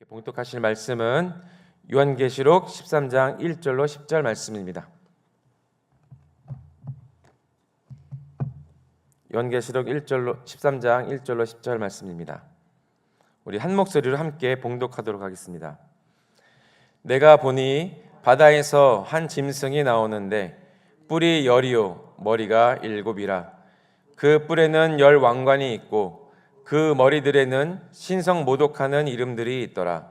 봉독하실 말씀은 요한계시록 13장 1절로 10절 말씀입니다. 요한계시록 13장 1절로 10절 말씀입니다. 우리 한 목소리로 함께 봉독하도록 하겠습니다. 내가 보니 바다에서 한 짐승이 나오는데 뿔이 열이요 머리가 일곱이라. 그 뿔에는 열 왕관이 있고 그 머리들에는 신성모독하는 이름들이 있더라.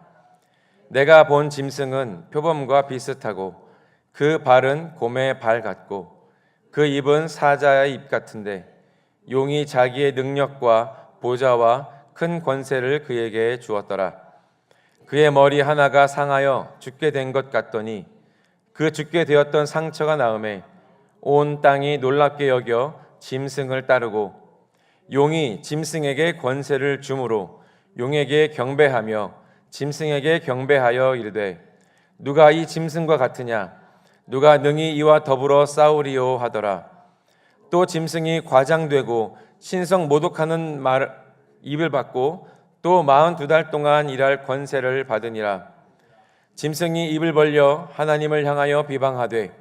내가 본 짐승은 표범과 비슷하고 그 발은 곰의 발 같고 그 입은 사자의 입 같은데 용이 자기의 능력과 보좌와 큰 권세를 그에게 주었더라. 그의 머리 하나가 상하여 죽게 된 것 같더니 그 죽게 되었던 상처가 나음에 온 땅이 놀랍게 여겨 짐승을 따르고 용이 짐승에게 권세를 주므로 용에게 경배하며 짐승에게 경배하여 이르되 누가 이 짐승과 같으냐 누가 능히 이와 더불어 싸우리요 하더라. 또 짐승이 과장되고 신성 모독하는 입을 받고 또 42달 동안 일할 권세를 받으니라. 짐승이 입을 벌려 하나님을 향하여 비방하되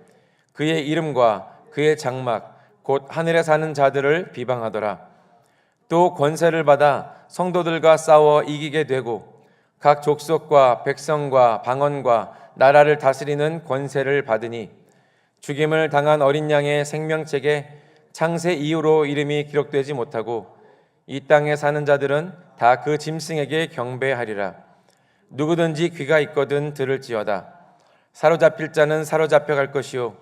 그의 이름과 그의 장막 곧 하늘에 사는 자들을 비방하더라. 또 권세를 받아 성도들과 싸워 이기게 되고 각 족속과 백성과 방언과 나라를 다스리는 권세를 받으니 죽임을 당한 어린 양의 생명책에 창세 이후로 이름이 기록되지 못하고 이 땅에 사는 자들은 다 그 짐승에게 경배하리라. 누구든지 귀가 있거든 들을지어다. 사로잡힐 자는 사로잡혀 갈 것이요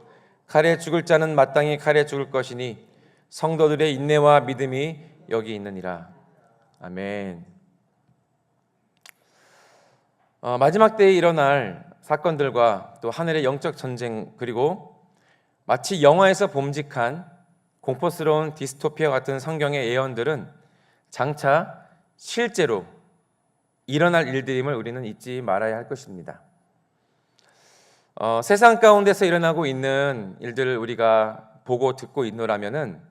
칼에 죽을 자는 마땅히 칼에 죽을 것이니 성도들의 인내와 믿음이 여기 있느니라. 아멘. 마지막 때에 일어날 사건들과 또 하늘의 영적 전쟁 그리고 마치 영화에서 봄직한 공포스러운 디스토피아 같은 성경의 예언들은 장차 실제로 일어날 일들임을 우리는 잊지 말아야 할 것입니다. 세상 가운데서 일어나고 있는 일들을 우리가 보고 듣고 있노라면은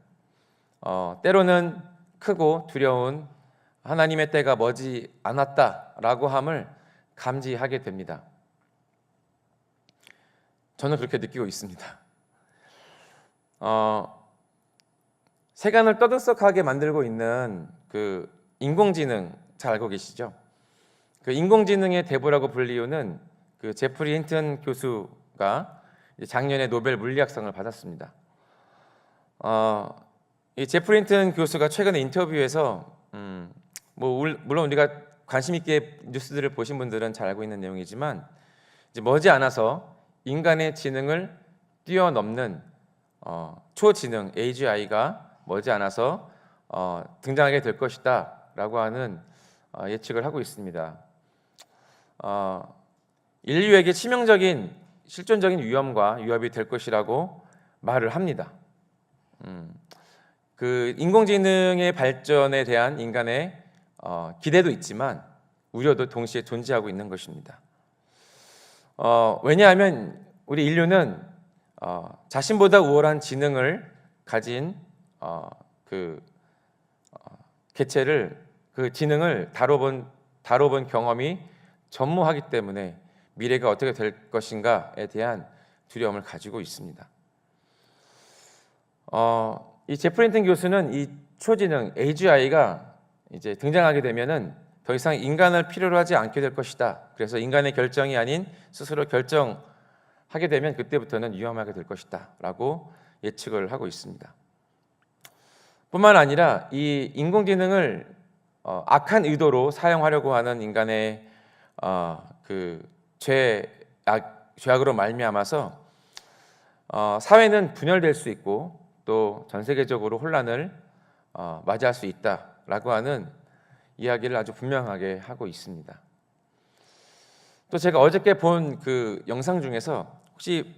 때로는 크고 두려운 하나님의 때가 머지 않았다라고 함을 감지하게 됩니다. 저는 그렇게 느끼고 있습니다. 세간을 떠들썩하게 만들고 있는 그 인공지능 잘 알고 계시죠? 그 인공지능의 대부라고 불리우는 그 제프리 힌튼 교수가 작년에 노벨 물리학상을 받았습니다. 이 제프리 힌튼 교수가 최근에 인터뷰에서 물론 우리가 관심 있게 뉴스들을 보신 분들은 잘 알고 있는 내용이지만 이제 머지않아서 인간의 지능을 뛰어넘는 초지능 AGI가 머지않아서 등장하게 될 것이다라고 하는 예측을 하고 있습니다. 인류에게 치명적인 실존적인 위험과 위협이 될 것이라고 말을 합니다. 그 인공지능의 발전에 대한 인간의 기대도 있지만 우려도 동시에 존재하고 있는 것입니다. 왜냐하면 우리 인류는 자신보다 우월한 지능을 가진 개체를 그 지능을 다뤄본 경험이 전무하기 때문에 미래가 어떻게 될 것인가에 대한 두려움을 가지고 있습니다. 이 제프리 힌튼 교수는 이 초지능 AGI가 이제 등장하게 되면은 더 이상 인간을 필요로 하지 않게 될 것이다. 그래서 인간의 결정이 아닌 스스로 결정하게 되면 그때부터는 위험하게 될 것이다라고 예측을 하고 있습니다. 뿐만 아니라 이 인공지능을 악한 의도로 사용하려고 하는 인간의 그 죄악으로 말미암아서 사회는 분열될 수 있고 또 전 세계적으로 혼란을 맞이할 수 있다라고 하는 이야기를 아주 분명하게 하고 있습니다. 또 제가 어저께 본 그 영상 중에서 혹시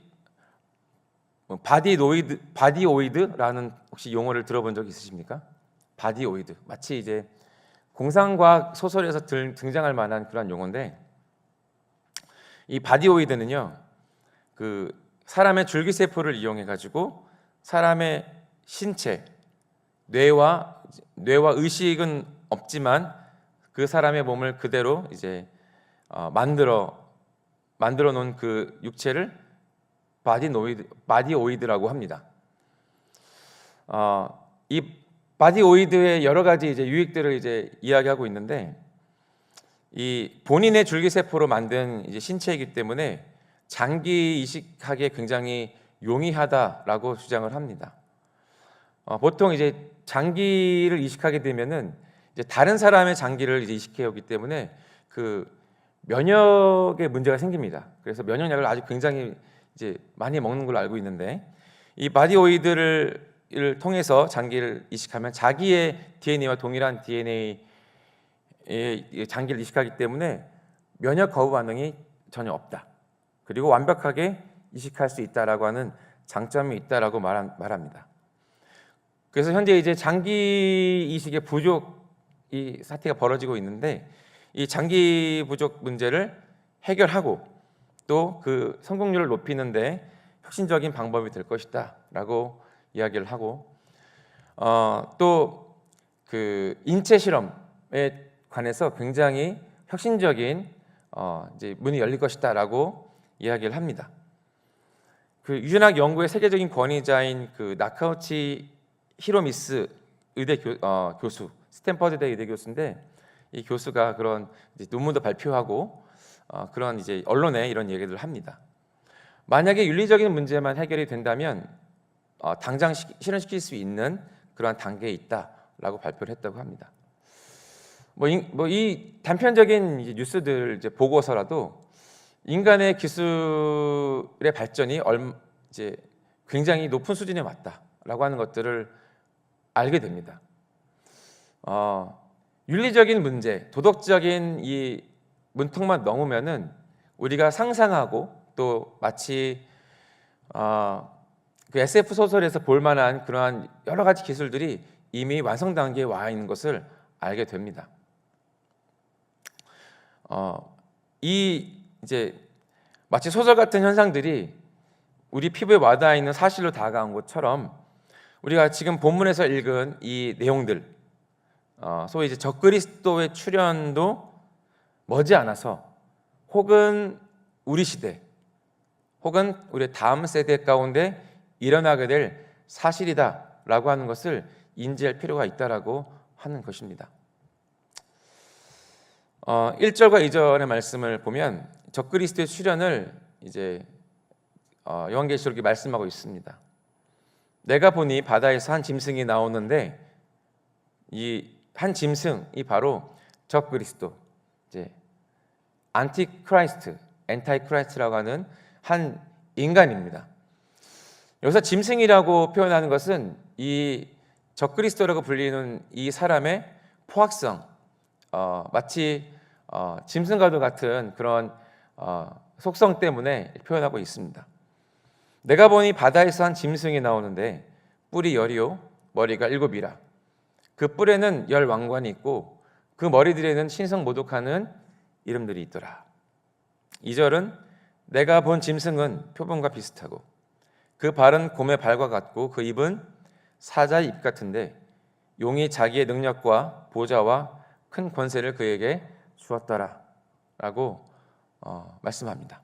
바디오이드라는 혹시 용어를 들어본 적 있으십니까? 바디오이드 마치 이제 공상과학 소설에서 등장할 만한 그런 용어인데 이 바디오이드는요 그 사람의 줄기세포를 이용해 가지고 사람의 신체 뇌와 의식은 없지만 그 사람의 몸을 그대로 이제 만들어 놓은 그 육체를 바디오이드라고 합니다. 이 바디오이드의 여러 가지 이제 유익들을 이제 이야기하고 있는데, 이 본인의 줄기세포로 만든 이제 신체이기 때문에 장기 이식하기에 굉장히 용이하다라고 주장을 합니다. 보통 이제 장기를 이식하게 되면은 이제 다른 사람의 장기를 이제 이식해 오기 때문에 그 면역에 문제가 생깁니다. 그래서 면역약을 아주 굉장히 이제 많이 먹는 걸로 알고 있는데, 이 바디오이드를 통해서 장기를 이식하면 자기의 DNA와 동일한 DNA의 장기를 이식하기 때문에 면역 거부 반응이 전혀 없다. 그리고 완벽하게 이식할 수 있다라고 하는 장점이 있다라고 말합니다. 그래서 현재 이제 장기 이식의 부족이 사태가 벌어지고 있는데, 이 장기 부족 문제를 해결하고 또 그 성공률을 높이는데 혁신적인 방법이 될 것이다라고 이야기를 하고, 또 그 인체 실험에 관해서 굉장히 혁신적인 이제 문이 열릴 것이다라고 이야기를 합니다. 그 유전학 연구의 세계적인 권위자인 그 나카우치 히로미스 의대 교수, 스탠퍼드대 의대 교수인데, 이 교수가 그런 이제 논문도 발표하고 그런 이제 언론에 이런 얘기들을 합니다. 만약에 윤리적인 문제만 해결이 된다면 당장 실현시킬 수 있는 그러한 단계에 있다라고 발표를 했다고 합니다. 이 단편적인 이제 뉴스들 이제 보고서라도 인간의 기술의 발전이 이제 굉장히 높은 수준에 왔다라고 하는 것들을 알게 됩니다. 윤리적인 문제, 도덕적인 이 문턱만 넘으면은 우리가 상상하고 또 마치 그 SF 소설에서 볼 만한 그러한 여러 가지 기술들이 이미 완성 단계에 와 있는 것을 알게 됩니다. 이 이제 마치 소설 같은 현상들이 우리 피부에 와닿아 있는 사실로 다가온 것처럼, 우리가 지금 본문에서 읽은 이 내용들, 소위 이제 적그리스도의 출현도 머지않아서 혹은 우리 시대 혹은 우리 다음 세대 가운데 일어나게 될 사실이다라고 하는 것을 인지할 필요가 있다라고 하는 것입니다. 1절과 2절의 말씀을 보면 적그리스도의 출현을 이제 요한계시록이 말씀하고 있습니다. 내가 보니 바다에서 한 짐승이 나오는데, 이 한 짐승이 바로 적그리스도, 이제 엔타이크라이스트라고 하는 한 인간입니다. 여기서 짐승이라고 표현하는 것은 이 적그리스도라고 불리는 이 사람의 포악성, 마치 짐승과도 같은 그런 속성 때문에 표현하고 있습니다. 내가 보니 바다에서 한 짐승이 나오는데 뿔이 10이요 머리가 7이라. 그 뿔에는 10 왕관이 있고 그 머리들에는 신성모독하는 이름들이 있더라. 2절은 내가 본 짐승은 표범과 비슷하고 그 발은 곰의 발과 같고 그 입은 사자의 입 같은데 용이 자기의 능력과 보좌와 큰 권세를 그에게 주었더라 라고 말씀합니다.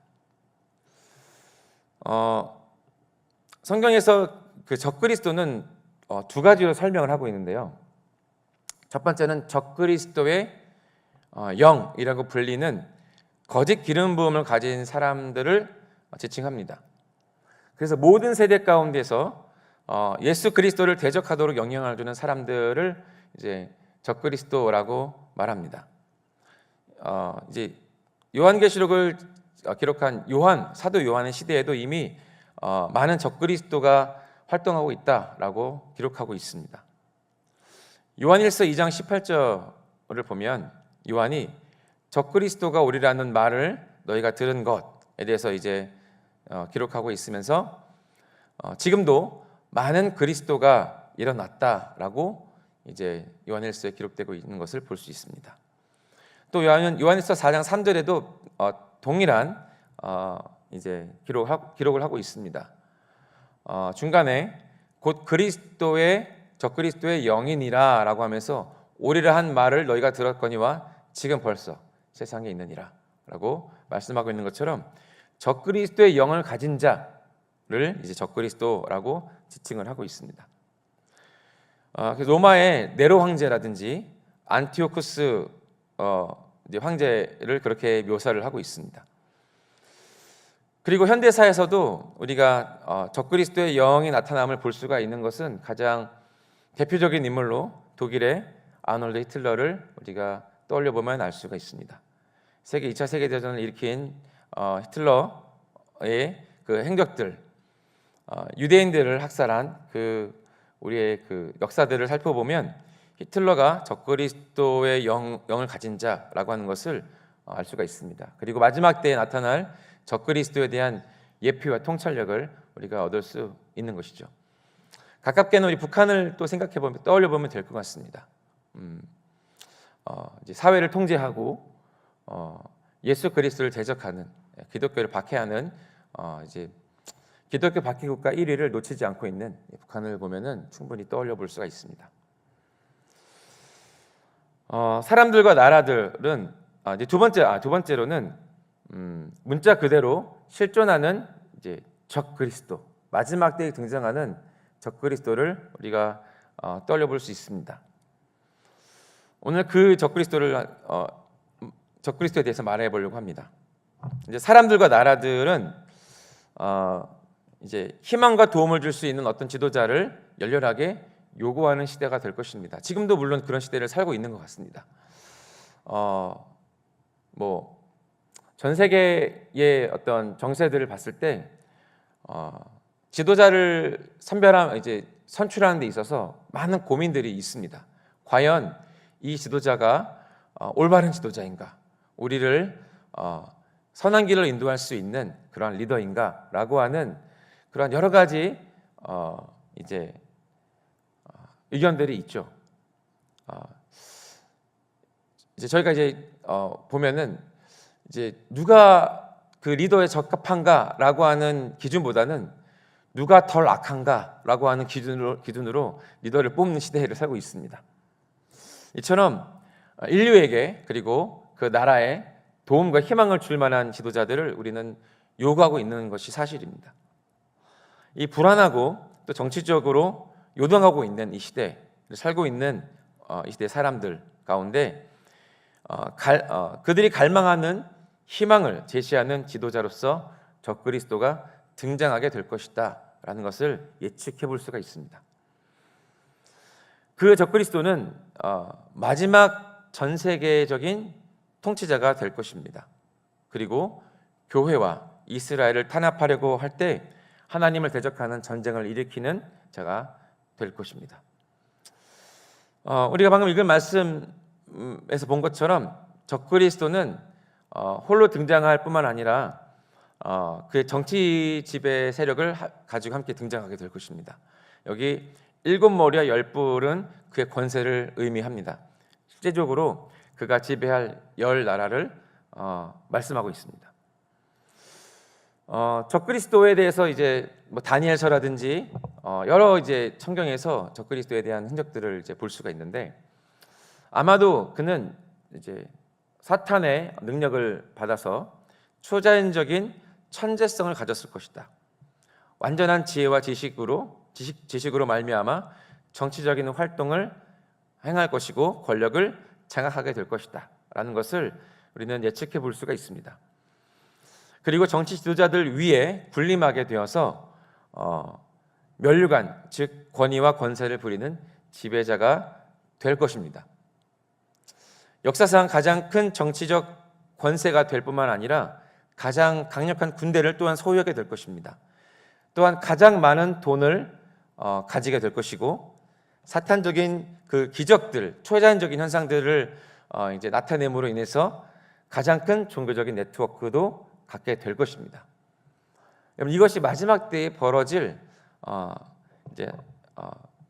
성경에서 그 적그리스도는 두 가지로 설명을 하고 있는데요. 첫 번째는 적그리스도의 영이라고 불리는 거짓 기름 부음을 가진 사람들을 지칭합니다. 그래서 모든 세대 가운데서 예수 그리스도를 대적하도록 영향을 주는 사람들을 이제 적그리스도라고 말합니다. 이제 요한계시록을 기록한 사도 요한의 시대에도 이미 많은 적그리스도가 활동하고 있다라고 기록하고 있습니다. 요한일서 2장 18절을 보면 요한이 적그리스도가 오리라는 말을 너희가 들은 것에 대해서 이제 기록하고 있으면서 지금도 많은 그리스도가 일어났다라고 이제 요한일서에 기록되고 있는 것을 볼 수 있습니다. 또 요한일서 4장 3절에도 동일한 이제 기록을 하고 있습니다. 중간에 곧 적그리스도의 영이니라라고 하면서 오리라 한 말을 너희가 들었거니와 지금 벌써 세상에 있느니라 라고 말씀하고 있는 것처럼 적그리스도의 영을 가진 자를 이제 적그리스도라고 지칭을 하고 있습니다. 그래서 로마의 네로 황제라든지 안티오쿠스 이제 황제를 그렇게 묘사를 하고 있습니다. 그리고 현대사에서도 우리가 적그리스도의 영이 나타남을 볼 수가 있는 것은 가장 대표적인 인물로 독일의 아놀드 히틀러를 우리가 떠올려 보면 알 수가 있습니다. 2차 세계대전을 일으킨 히틀러의 그 행적들, 유대인들을 학살한 우리의 역사들을 살펴보면 히틀러가 적그리스도의 영을 가진 자라고 하는 것을 알 수가 있습니다. 그리고 마지막 때에 나타날 적그리스도에 대한 예표와 통찰력을 우리가 얻을 수 있는 것이죠. 가깝게는 우리 북한을 또 떠올려 보면 될 것 같습니다. 이제 사회를 통제하고 예수 그리스도를 대적하는, 기독교를 박해하는 이제 기독교 박해 국가 1위를 놓치지 않고 있는 북한을 보면은 충분히 떠올려 볼 수가 있습니다. 사람들과 나라들은 이제 두 번째로는 문자 그대로 실존하는 이제 적 그리스도, 마지막 때에 등장하는 적 그리스도를 우리가 떠올려 볼 수 있습니다. 오늘 그 적 그리스도에 대해서 말해 보려고 합니다. 이제 사람들과 나라들은 이제 희망과 도움을 줄 수 있는 어떤 지도자를 열렬하게 요구하는 시대가 될 것입니다. 지금도 물론 그런 시대를 살고 있는 것 같습니다. 전 세계의 어떤 정세들을 봤을 때 지도자를 선출하는 데 있어서 많은 고민들이 있습니다. 과연 이 지도자가 올바른 지도자인가? 우리를 선한 길을 인도할 수 있는 그러한 리더인가라고 하는 그러한 여러 가지 의견들이 있죠. 이제 저희가 보면은 이제 누가 그 리더에 적합한가라고 하는 기준보다는 누가 덜 악한가라고 하는 기준으로 리더를 뽑는 시대를 살고 있습니다. 이처럼 인류에게 그리고 그 나라에 도움과 희망을 줄 만한 지도자들을 우리는 요구하고 있는 것이 사실입니다. 이 불안하고 또 정치적으로 요동하고 있는 이 시대를 살고 있는 이 시대 사람들 가운데 그들이 갈망하는 희망을 제시하는 지도자로서 적그리스도가 등장하게 될 것이다 라는 것을 예측해 볼 수가 있습니다. 그 적그리스도는 마지막 전 세계적인 통치자가 될 것입니다. 그리고 교회와 이스라엘을 탄압하려고 할 때 하나님을 대적하는 전쟁을 일으키는 자가 될 것입니다. 우리가 방금 읽은 말씀에서 본 것처럼 적그리스도는 홀로 등장할 뿐만 아니라 그의 정치 지배 세력을 가지고 함께 등장하게 될 것입니다. 여기 7머리와 10뿔은 그의 권세를 의미합니다. 실제적으로 그가 지배할 10나라를 말씀하고 있습니다. 적그리스도에 대해서 다니엘서라든지 여러 성경에서 적그리스도에 대한 흔적들을 볼 수가 있는데 아마도 그는 사탄의 능력을 받아서 초자연적인 천재성을 가졌을 것이다. 완전한 지혜와 지식으로 말미암아 정치적인 활동을 행할 것이고 권력을 장악하게 될 것이다 라는 것을 우리는 예측해 볼 수가 있습니다. 그리고 정치 지도자들 위에 군림하게 되어서 면류관, 즉 권위와 권세를 부리는 지배자가 될 것입니다. 역사상 가장 큰 정치적 권세가 될 뿐만 아니라 가장 강력한 군대를 또한 소유하게 될 것입니다. 또한 가장 많은 돈을 가지게 될 것이고 사탄적인 그 기적들, 초자연적인 현상들을 나타냄으로 인해서 가장 큰 종교적인 네트워크도 갖게 될 것입니다. 여러분, 이것이 마지막 때에 벌어질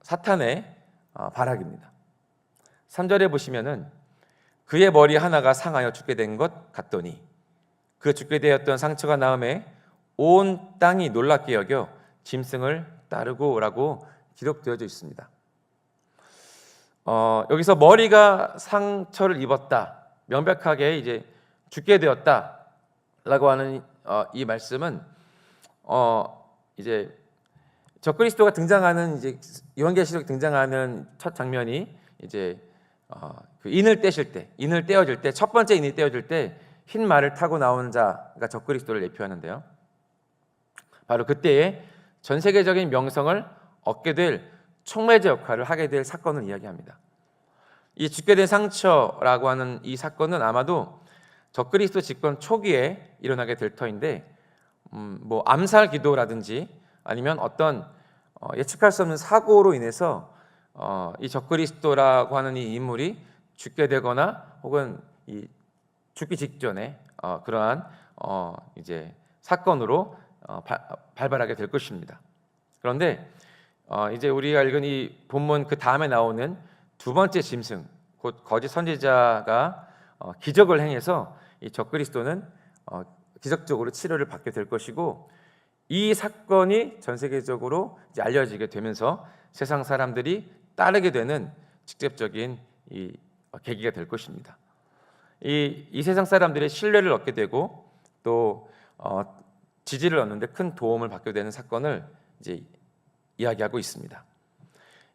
사탄의 발악입니다. 3절에 보시면은 그의 머리 하나가 상하여 죽게 된 것 같더니 그 죽게 되었던 상처가 나음에 온 땅이 놀랍게 여겨 짐승을 따르고라고 기록되어져 있습니다. 여기서 머리가 상처를 입었다, 명백하게 죽게 되었다라고 하는 이 말씀은 이제 적그리스도가 등장하는 이제 요한계시록 등장하는 첫 장면이 이제 그 인을 떼실 때, 인을 떼어질 때, 첫 번째 인이 떼어질 때 흰 말을 타고 나오는 자가 적그리스도를 예표하는데요. 바로 그때에 전 세계적인 명성을 얻게 될 촉매제 역할을 하게 될 사건을 이야기합니다. 이 죽게 된 상처라고 하는 이 사건은 아마도 적그리스도 집권 초기에 일어나게 될 터인데, 뭐 암살 기도라든지 아니면 어떤 예측할 수 없는 사고로 인해서 이 적그리스도라고 하는 이 인물이 죽게 되거나 혹은 이 죽기 직전에 그러한 이제 사건으로 발발하게 될 것입니다. 그런데 이제 우리가 읽은 이 본문 그 다음에 나오는 두 번째 짐승, 곧 거짓 선지자가 기적을 행해서 이 적그리스도는 기적적으로 치료를 받게 될 것이고, 이 사건이 전 세계적으로 이제 알려지게 되면서 세상 사람들이 따르게 되는 직접적인 이 계기가 될 것입니다. 이 세상 사람들의 신뢰를 얻게 되고 또 지지를 얻는데 큰 도움을 받게 되는 사건을 이제 이야기하고 있습니다.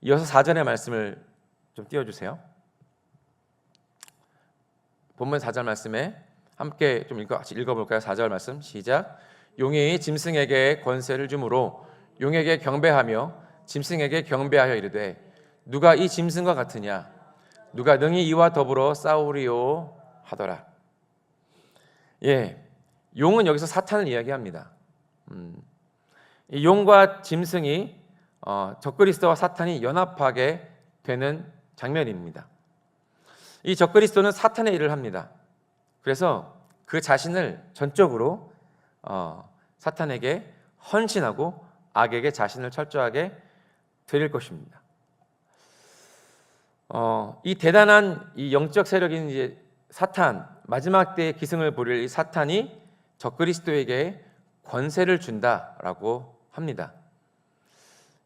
이어서 4절의 말씀을 좀 띄워주세요. 본문 4절 말씀에 함께 좀 읽어볼까요? 4절 말씀 시작. 용이 짐승에게 권세를 주므로 용에게 경배하며 짐승에게 경배하여 이르되 누가 이 짐승과 같으냐? 누가 능히 이와 더불어 싸우리요 하더라. 예, 용은 여기서 사탄을 이야기합니다. 이 용과 짐승이 적그리스도와 사탄이 연합하게 되는 장면입니다. 이 적그리스도는 사탄의 일을 합니다. 그래서 그 자신을 전적으로 사탄에게 헌신하고 악에게 자신을 철저하게 드릴 것입니다. 이 대단한 이 영적 세력인 이제 사탄, 마지막 때의 기승을 부릴 이 사탄이 적그리스도에게 권세를 준다라고 합니다.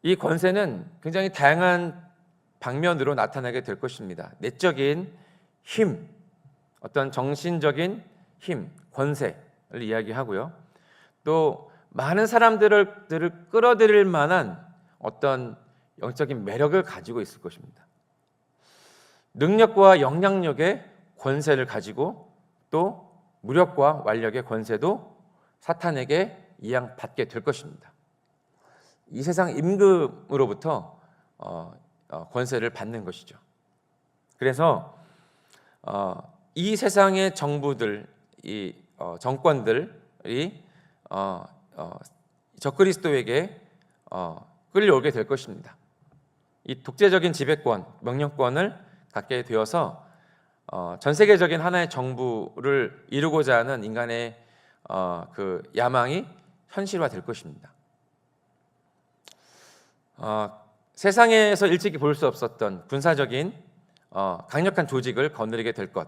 이 권세는 굉장히 다양한 방면으로 나타나게 될 것입니다. 내적인 힘, 어떤 정신적인 힘, 권세를 이야기하고요. 또 많은 사람들을 끌어들일 만한 어떤 영적인 매력을 가지고 있을 것입니다. 능력과 영향력의 권세를 가지고 또 무력과 완력의 권세도 사탄에게 이양받게 될 것입니다. 이 세상 임금으로부터 권세를 받는 것이죠. 그래서 이 세상의 정부들, 이 정권들이 적그리스도에게 끌려오게 될 것입니다. 이 독재적인 지배권, 명령권을 갖게 되어서 전 세계적인 하나의 정부를 이루고자 하는 인간의 그 야망이 현실화될 것입니다. 세상에서 일찍이 볼 수 없었던 군사적인 강력한 조직을 거느리게 될 것,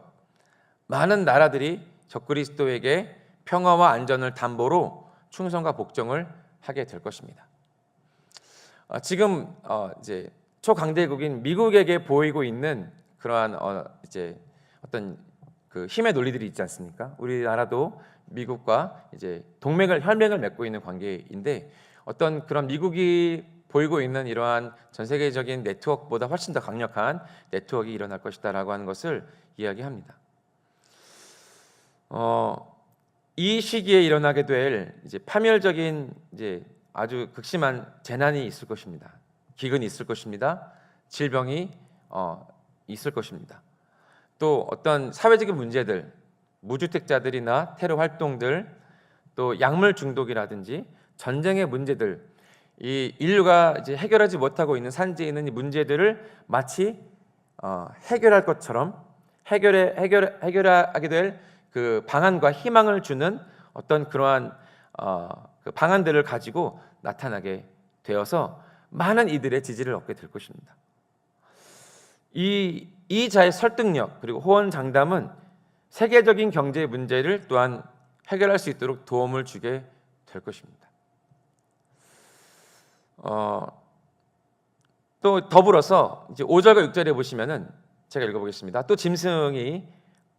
많은 나라들이 적그리스도에게 평화와 안전을 담보로 충성과 복종을 하게 될 것입니다. 지금 이제 초강대국인 미국에게 보이고 있는 그러한 이제 어떤 그 힘의 논리들이 있지 않습니까? 우리나라도 미국과 이제 혈맹을 맺고 있는 관계인데, 어떤 그런 미국이 보이고 있는 이러한 전 세계적인 네트워크보다 훨씬 더 강력한 네트워크가 일어날 것이다라고 하는 것을 이야기합니다. 이 시기에 일어나게 될 이제 파멸적인 이제 아주 극심한 재난이 있을 것입니다. 기근이 있을 것입니다. 질병이 있을 것입니다. 또 어떤 사회적인 문제들, 무주택자들이나 테러 활동들, 또 약물 중독이라든지 전쟁의 문제들, 이 인류가 이제 해결하지 못하고 있는 산지에 있는 이 문제들을 마치 해결할 것처럼 해결하게 될 그 방안과 희망을 주는 어떤 그러한 그 방안들을 가지고 나타나게 되어서 많은 이들의 지지를 얻게 될 것입니다. 이 자의 설득력 그리고 호언장담은 세계적인 경제 문제를 또한 해결할 수 있도록 도움을 주게 될 것입니다. 또 더불어서 이제 5절과 6절에 보시면은 제가 읽어보겠습니다. 또 짐승이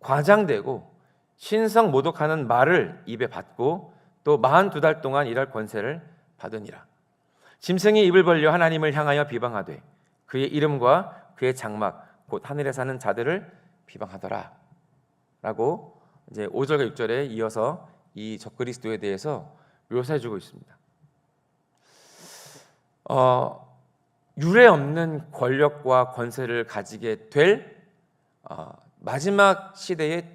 과장되고 신성 모독하는 말을 입에 받고 또 42달 동안 일할 권세를 받으니라. 짐승이 입을 벌려 하나님을 향하여 비방하되 그의 이름과 그의 장막 곧 하늘에 사는 자들을 비방하더라. 라고 이제 5절과 6절에 이어서 이 적그리스도에 대해서 묘사해주고 있습니다. 유례 없는 권력과 권세를 가지게 될 마지막 시대의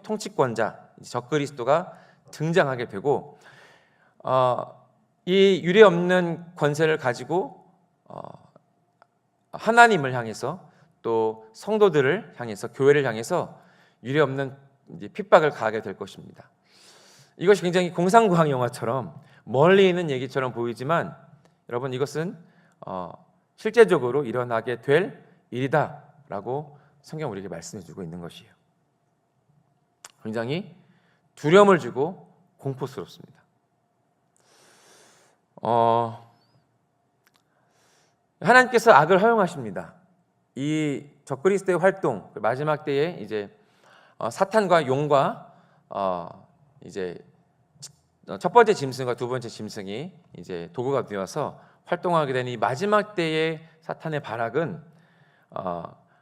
통치권자 적그리스도가 등장하게 되고, 이 유례 없는 권세를 가지고 하나님을 향해서 또 성도들을 향해서 교회를 향해서 유례 없는 이제 핍박을 가하게 될 것입니다. 이것이 굉장히 공상과학 영화처럼 멀리 있는 얘기처럼 보이지만 여러분, 이것은 실제적으로 일어나게 될 일이다라고 성경 우리에게 말씀해주고 있는 것이에요. 굉장히 두려움을 주고 공포스럽습니다. 하나님께서 악을 허용하십니다. 이 적그리스도의 활동, 마지막 때에 이제 사탄과 용과 이제 첫 번째 짐승과 두 번째 짐승이 이제 도구가 되어서 활동하게 되는 이 마지막 때의 사탄의 발악은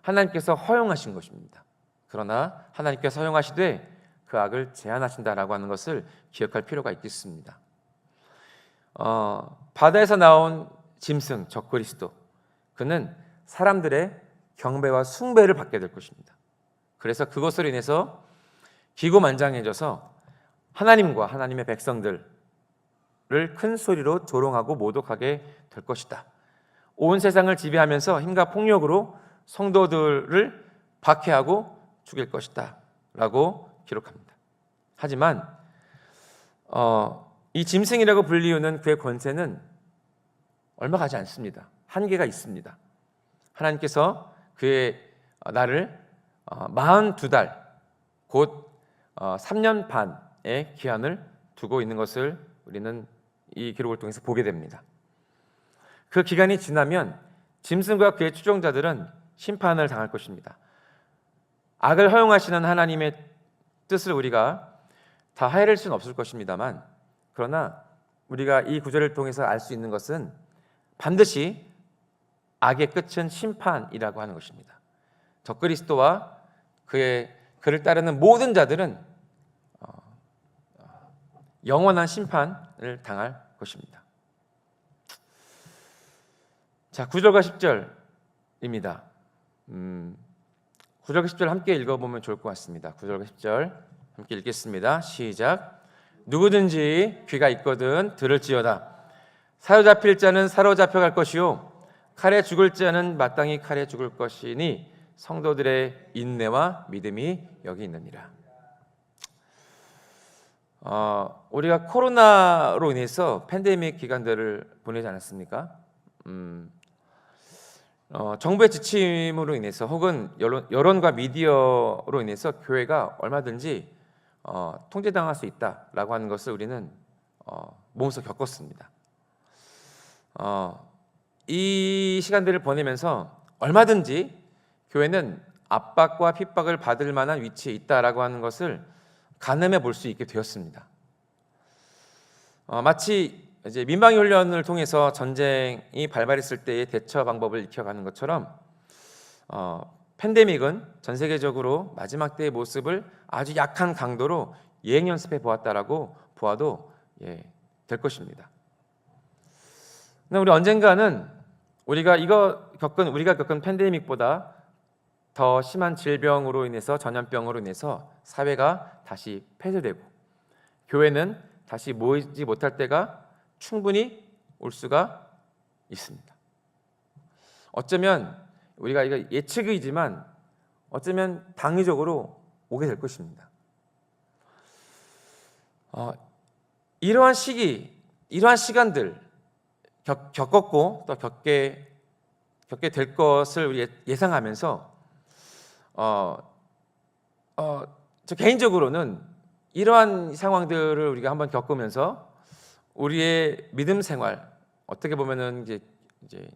하나님께서 허용하신 것입니다. 그러나 하나님께서 허용하시되 그 악을 제한하신다라고 하는 것을 기억할 필요가 있겠습니다. 바다에서 나온 짐승 적그리스도, 그는 사람들의 경배와 숭배를 받게 될 것입니다. 그래서 그것으로 인해서 기고만장해져서 하나님과 하나님의 백성들을 큰 소리로 조롱하고 모독하게 될 것이다. 온 세상을 지배하면서 힘과 폭력으로 성도들을 박해하고 죽일 것이다 라고 기록합니다. 하지만 이 짐승이라고 불리우는 그의 권세는 얼마 가지 않습니다. 한계가 있습니다. 하나님께서 그의 나를 42달 곧 3년 반의 기한을 두고 있는 것을 우리는 이 기록을 통해서 보게 됩니다. 그 기간이 지나면 짐승과 그의 추종자들은 심판을 당할 것입니다. 악을 허용하시는 하나님의 뜻을 우리가 다 헤아릴 수는 없을 것입니다만, 그러나 우리가 이 구절을 통해서 알 수 있는 것은 반드시 악의 끝은 심판이라고 하는 것입니다. 적그리스도와 그를 따르는 모든 자들은 영원한 심판을 당할 것입니다. 자, 9절과 10절입니다. 9절과 10절 함께 읽어보면 좋을 것 같습니다. 9절과 10절 함께 읽겠습니다. 시작. 누구든지 귀가 있거든 들을지어다. 사로잡힐 자는 사로잡혀갈 것이요 칼에 죽을 자는 마땅히 칼에 죽을 것이니 성도들의 인내와 믿음이 여기 있느니라. 우리가 코로나로 인해서 팬데믹 기간들을 보내지 않았습니까? 정부의 지침으로 인해서 혹은 여론과 미디어로 인해서 교회가 얼마든지 통제당할 수 있다라고 하는 것을 우리는 몸소 겪었습니다. 이 시간들을 보내면서 얼마든지 교회는 압박과 핍박을 받을 만한 위치에 있다라고 하는 것을 가늠해 볼 수 있게 되었습니다. 마치 이제 민방위 훈련을 통해서 전쟁이 발발했을 때의 대처 방법을 익혀가는 것처럼 팬데믹은 전 세계적으로 마지막 때의 모습을 아주 약한 강도로 예행 연습해 보았다라고 보아도 될 것입니다. 우리 언젠가는 우리가 겪은 팬데믹보다 더 심한 질병으로 인해서 전염병으로 인해서 사회가 다시 폐쇄되고 교회는 다시 모이지 못할 때가 충분히 올 수가 있습니다. 어쩌면 우리가 이거 예측이지만 어쩌면 당위적으로 오게 될 것입니다. 이러한 시기, 이러한 시간들 겪었고 또 겪게 될 것을 우리 예상하면서 저 개인적으로는 이러한 상황들을 우리가 한번 겪으면서 우리의 믿음 생활, 어떻게 보면은 이제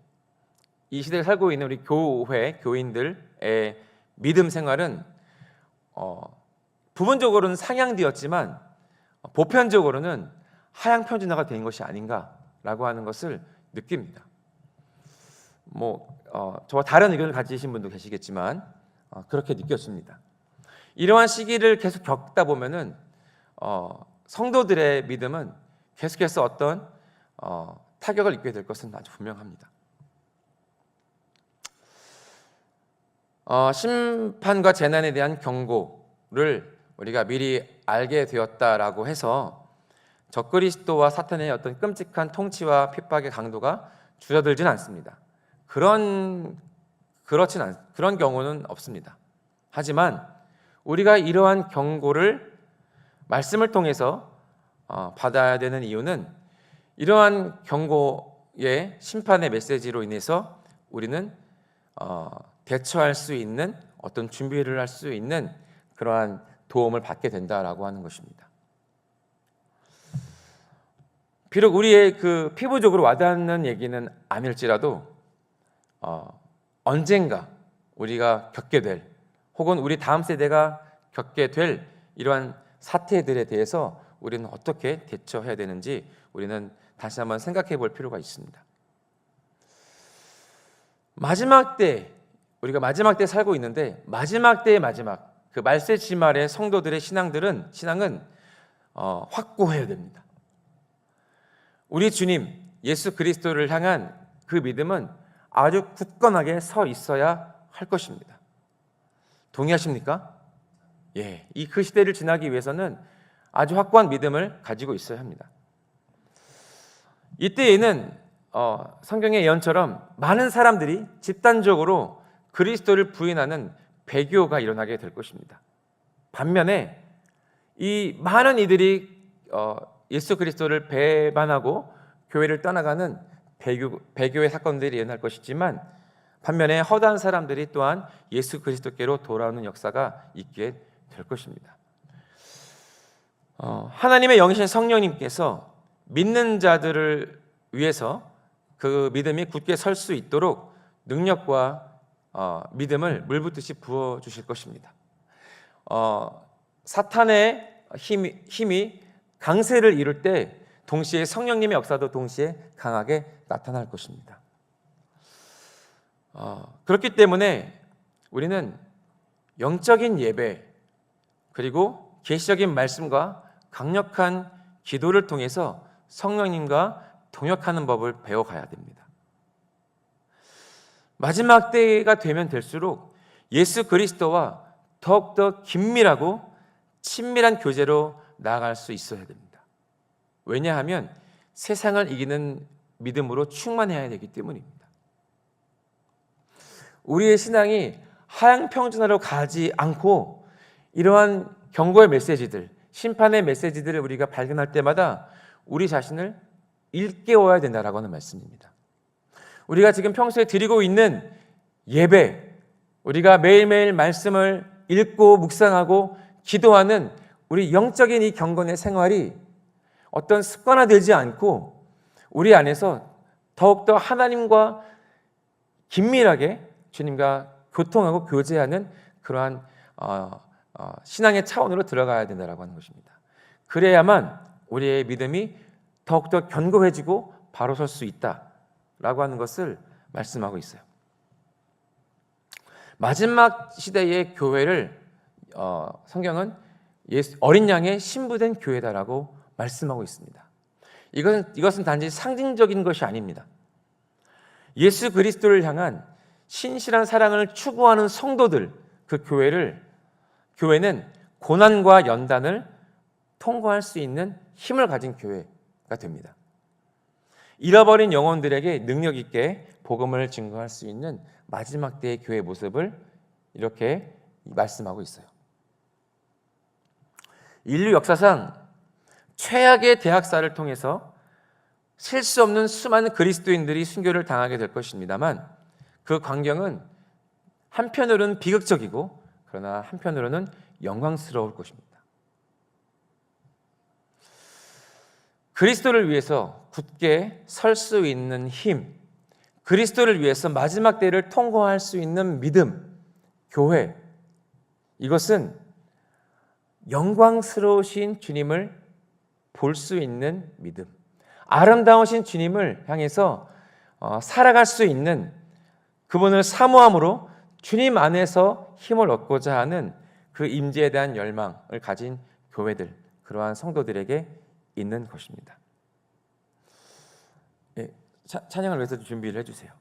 이 시대에 살고 있는 우리 교회 교인들의 믿음 생활은 부분적으로는 상향되었지만 보편적으로는 하향 평준화가 된 것이 아닌가라고 하는 것을 느낍니다. 저와 다른 의견을 가지신 분도 계시겠지만 그렇게 느껴집니다. 이러한 시기를 계속 겪다 보면은 성도들의 믿음은 계속해서 어떤 타격을 입게 될 것은 아주 분명합니다. 심판과 재난에 대한 경고를 우리가 미리 알게 되었다라고 해서 적그리스도와 사탄의 어떤 끔찍한 통치와 핍박의 강도가 줄어들지는 않습니다. 그런 경우는 없습니다. 하지만 우리가 이러한 경고를 말씀을 통해서 받아야 되는 이유는 이러한 경고의 심판의 메시지로 인해서 우리는 대처할 수 있는 어떤 준비를 할 수 있는 그러한 도움을 받게 된다라고 하는 것입니다. 비록 우리의 그 피부적으로 와닿는 얘기는 아닐지라도 언젠가 우리가 겪게 될 혹은 우리 다음 세대가 겪게 될 이러한 사태들에 대해서 우리는 어떻게 대처해야 되는지 우리는 다시 한번 생각해 볼 필요가 있습니다. 우리가 마지막 때 살고 있는데 마지막 때의 마지막 그 말세지 말의 성도들의 신앙은 확고해야 됩니다. 우리 주님 예수 그리스도를 향한 그 믿음은 아주 굳건하게 서 있어야 할 것입니다. 동의하십니까? 예, 그 시대를 지나기 위해서는 아주 확고한 믿음을 가지고 있어야 합니다. 이때에는 성경의 예언처럼 많은 사람들이 집단적으로 그리스도를 부인하는 배교가 일어나게 될 것입니다. 반면에 이 많은 이들이 예수 그리스도를 배반하고 교회를 떠나가는 배교의 사건들이 일어날 것이지만 반면에 허다한 사람들이 또한 예수 그리스도께로 돌아오는 역사가 있게 될 것입니다. 하나님의 영이신 성령님께서 믿는 자들을 위해서 그 믿음이 굳게 설 수 있도록 능력과 믿음을 물붓듯이 부어주실 것입니다. 사탄의 힘이 강세를 이룰 때 동시에 성령님의 역사도 동시에 강하게 나타날 것입니다. 그렇기 때문에 우리는 영적인 예배 그리고 계시적인 말씀과 강력한 기도를 통해서 성령님과 동역하는 법을 배워가야 됩니다. 마지막 때가 되면 될수록 예수 그리스도와 더욱더 긴밀하고 친밀한 교제로 나아갈 수 있어야 됩니다. 왜냐하면 세상을 이기는 믿음으로 충만해야 되기 때문입니다. 우리의 신앙이 하향 평준화로 가지 않고 이러한 경고의 메시지들, 심판의 메시지들을 우리가 발견할 때마다 우리 자신을 일깨워야 된다라고 하는 말씀입니다. 우리가 지금 평소에 드리고 있는 예배, 우리가 매일매일 말씀을 읽고 묵상하고 기도하는 우리 영적인 이 경건의 생활이 어떤 습관화되지 않고 우리 안에서 더욱더 하나님과 긴밀하게 주님과 교통하고 교제하는 그러한 신앙의 차원으로 들어가야 된다고 하는 것입니다. 그래야만 우리의 믿음이 더욱더 견고해지고 바로 설 수 있다라고 하는 것을 말씀하고 있어요. 마지막 시대의 교회를 성경은 어린 양의 신부된 교회다라고 말씀하고 있습니다. 이것은 단지 상징적인 것이 아닙니다. 예수 그리스도를 향한 신실한 사랑을 추구하는 성도들, 그 교회는 고난과 연단을 통과할 수 있는 힘을 가진 교회가 됩니다. 잃어버린 영혼들에게 능력 있게 복음을 증거할 수 있는 마지막 때의 교회 모습을 이렇게 말씀하고 있어요. 인류 역사상 최악의 대학살을 통해서 셀 수 없는 수많은 그리스도인들이 순교를 당하게 될 것입니다만 그 광경은 한편으로는 비극적이고 그러나 한편으로는 영광스러울 것입니다. 그리스도를 위해서 굳게 설 수 있는 힘, 그리스도를 위해서 마지막 때를 통과할 수 있는 믿음, 교회, 이것은 영광스러우신 주님을 볼 수 있는 믿음, 아름다우신 주님을 향해서 살아갈 수 있는, 그분을 사모함으로 주님 안에서 힘을 얻고자 하는 그 임재에 대한 열망을 가진 교회들, 그러한 성도들에게 있는 것입니다. 예, 찬양을 위해서 준비를 해주세요.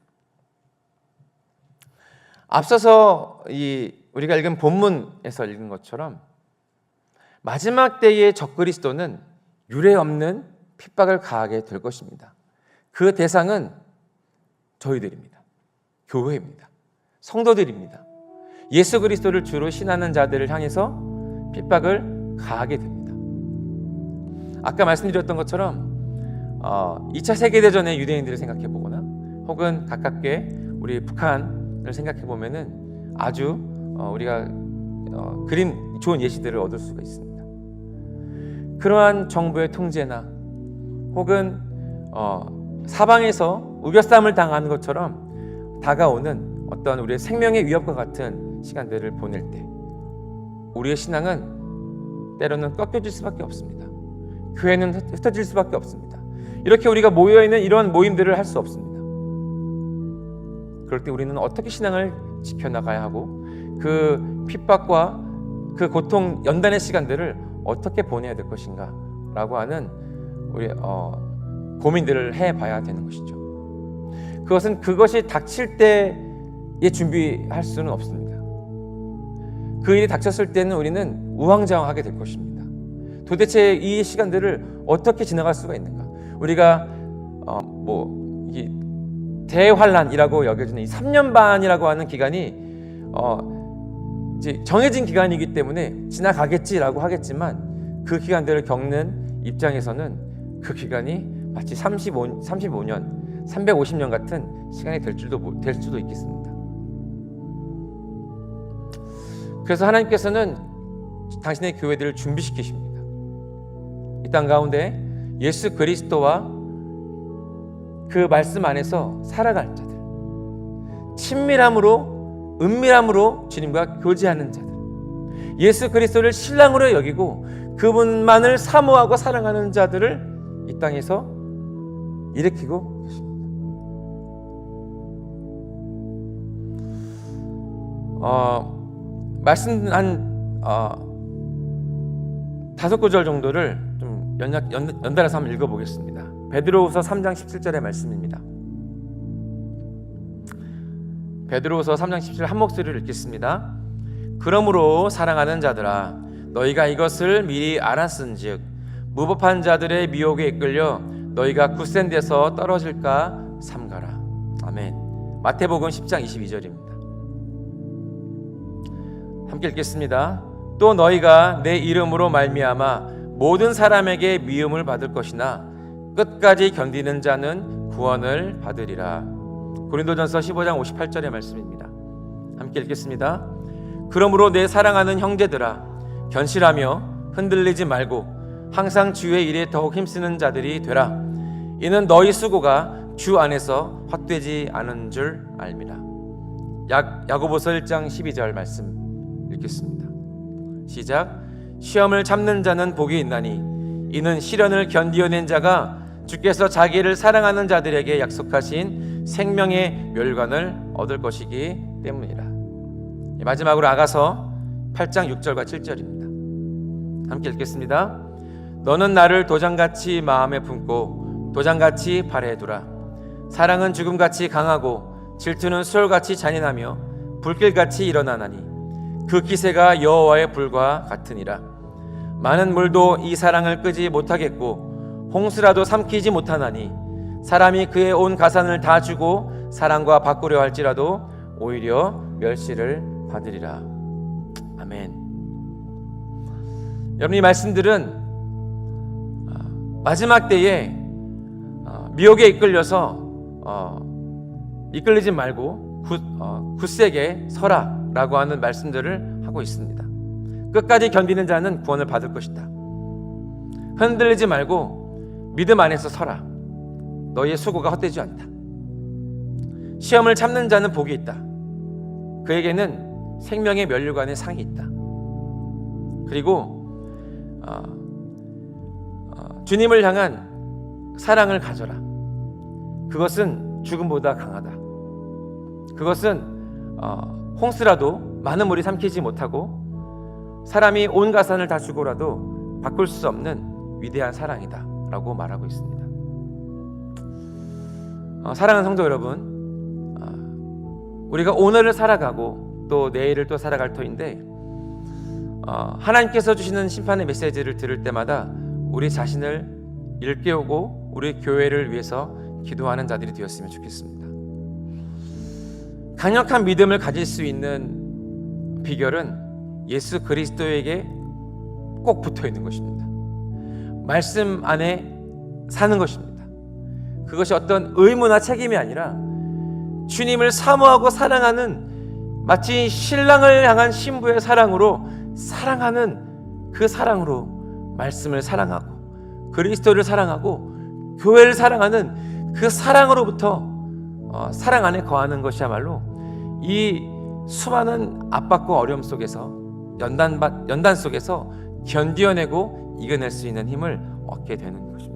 앞서서 우리가 읽은 본문에서 읽은 것처럼 마지막 때의 적그리스도는 유례 없는 핍박을 가하게 될 것입니다. 그 대상은 저희들입니다. 교회입니다. 성도들입니다. 예수 그리스도를 주로 신하는 자들을 향해서 핍박을 가하게 됩니다. 아까 말씀드렸던 것처럼 2차 세계대전의 유대인들을 생각해 보거나 혹은 가깝게 우리 북한을 생각해 보면은 아주 우리가 그림 좋은 예시들을 얻을 수가 있습니다. 그러한 정부의 통제나 혹은 사방에서 우겨쌈을 당하는 것처럼 다가오는 어떤 우리의 생명의 위협과 같은 시간들을 보낼 때 우리의 신앙은 때로는 꺾여질 수밖에 없습니다. 교회는 흩어질 수밖에 없습니다. 이렇게 우리가 모여있는 이런 모임들을 할 수 없습니다. 그럴 때 우리는 어떻게 신앙을 지켜나가야 하고 그 핍박과 그 고통 연단의 시간들을 어떻게 보내야 될 것인가 라고 하는 우리 고민들을 해봐야 되는 것이죠. 그것이 닥칠 때에 준비할 수는 없습니다. 그 일이 닥쳤을 때는 우리는 우왕좌왕하게 될 것입니다. 도대체 이 시간들을 어떻게 지나갈 수가 있는가? 우리가 이 대환란이라고 여겨지는 이 3년 반이라고 하는 기간이 이제 정해진 기간이기 때문에 지나가겠지라고 하겠지만 그 기간들을 겪는 입장에서는 그 기간이 마치 35년, 350년 같은 시간이 될 수도 있겠습니다. 그래서 하나님께서는 당신의 교회들을 준비시키십니다. 이 땅 가운데 예수 그리스도와 그 말씀 안에서 살아갈 자들, 친밀함으로 은밀함으로 주님과 교제하는 자들, 예수 그리스도를 신랑으로 여기고 그분만을 사모하고 사랑하는 자들을 이 땅에서 일으키고 계십니다. 말씀 한 5구절 정도를 좀 연달아서 한번 읽어보겠습니다. 베드로후서 3장 17절의 말씀입니다. 베드로후서 3장 17절 한 목소리를 읽겠습니다. 그러므로 사랑하는 자들아, 너희가 이것을 미리 알았은즉 무법한 자들의 미혹에 이끌려 너희가 굳센 데서 떨어질까 삼가라. 아멘. 마태복음 10장 22절입니다. 함께 읽겠습니다. 또 너희가 내 이름으로 말미암아 모든 사람에게 미움을 받을 것이나 끝까지 견디는 자는 구원을 받으리라. 고린도전서 15장 58절의 말씀입니다. 함께 읽겠습니다. 그러므로 내 사랑하는 형제들아, 견실하며 흔들리지 말고 항상 주의 일에 더욱 힘쓰는 자들이 되라. 이는 너희 수고가 주 안에서 헛되지 않은 줄 알미라. 야고보서 1장 12절 말씀 읽겠습니다. 시작. 시험을 참는 자는 복이 있나니 이는 시련을 견디어낸 자가 주께서 자기를 사랑하는 자들에게 약속하신 생명의 멸관을 얻을 것이기 때문이라. 마지막으로 아가서 8장 6절과 7절입니다. 함께 읽겠습니다. 너는 나를 도장같이 마음에 품고 도장같이 발에 두라. 사랑은 죽음같이 강하고 질투는 수월같이 잔인하며 불길같이 일어나나니 그 기세가 여호와의 불과 같으니라. 많은 물도 이 사랑을 끄지 못하겠고 홍수라도 삼키지 못하나니 사람이 그의 온 가산을 다 주고 사랑과 바꾸려 할지라도 오히려 멸시를 받으리라. 아멘. 여러분, 이 말씀들은 마지막 때에 미혹에 이끌려서 이끌리지 말고 굳세게 서라라고 하는 말씀들을 하고 있습니다. 끝까지 견디는 자는 구원을 받을 것이다. 흔들리지 말고 믿음 안에서 서라. 너희의 수고가 헛되지 않다. 시험을 참는 자는 복이 있다. 그에게는 생명의 면류관의 상이 있다. 그리고 주님을 향한 사랑을 가져라. 그것은 죽음보다 강하다. 그것은 홍수라도 많은 물이 삼키지 못하고 사람이 온 가산을 다 주고라도 바꿀 수 없는 위대한 사랑이다 라고 말하고 있습니다. 사랑하는 성도 여러분, 우리가 오늘을 살아가고 또 내일을 또 살아갈 터인데 하나님께서 주시는 심판의 메시지를 들을 때마다 우리 자신을 일깨우고 우리 교회를 위해서 기도하는 자들이 되었으면 좋겠습니다. 강력한 믿음을 가질 수 있는 비결은 예수 그리스도에게 꼭 붙어 있는 것입니다. 말씀 안에 사는 것입니다. 그것이 어떤 의무나 책임이 아니라 주님을 사모하고 사랑하는, 마치 신랑을 향한 신부의 사랑으로 사랑하는 그 사랑으로 말씀을 사랑하고 그리스도를 사랑하고 교회를 사랑하는 그 사랑으로부터 사랑 안에 거하는 것이야말로 이 수많은 압박과 어려움 속에서 연단 속에서 견디어내고 이겨낼 수 있는 힘을 얻게 되는 것입니다.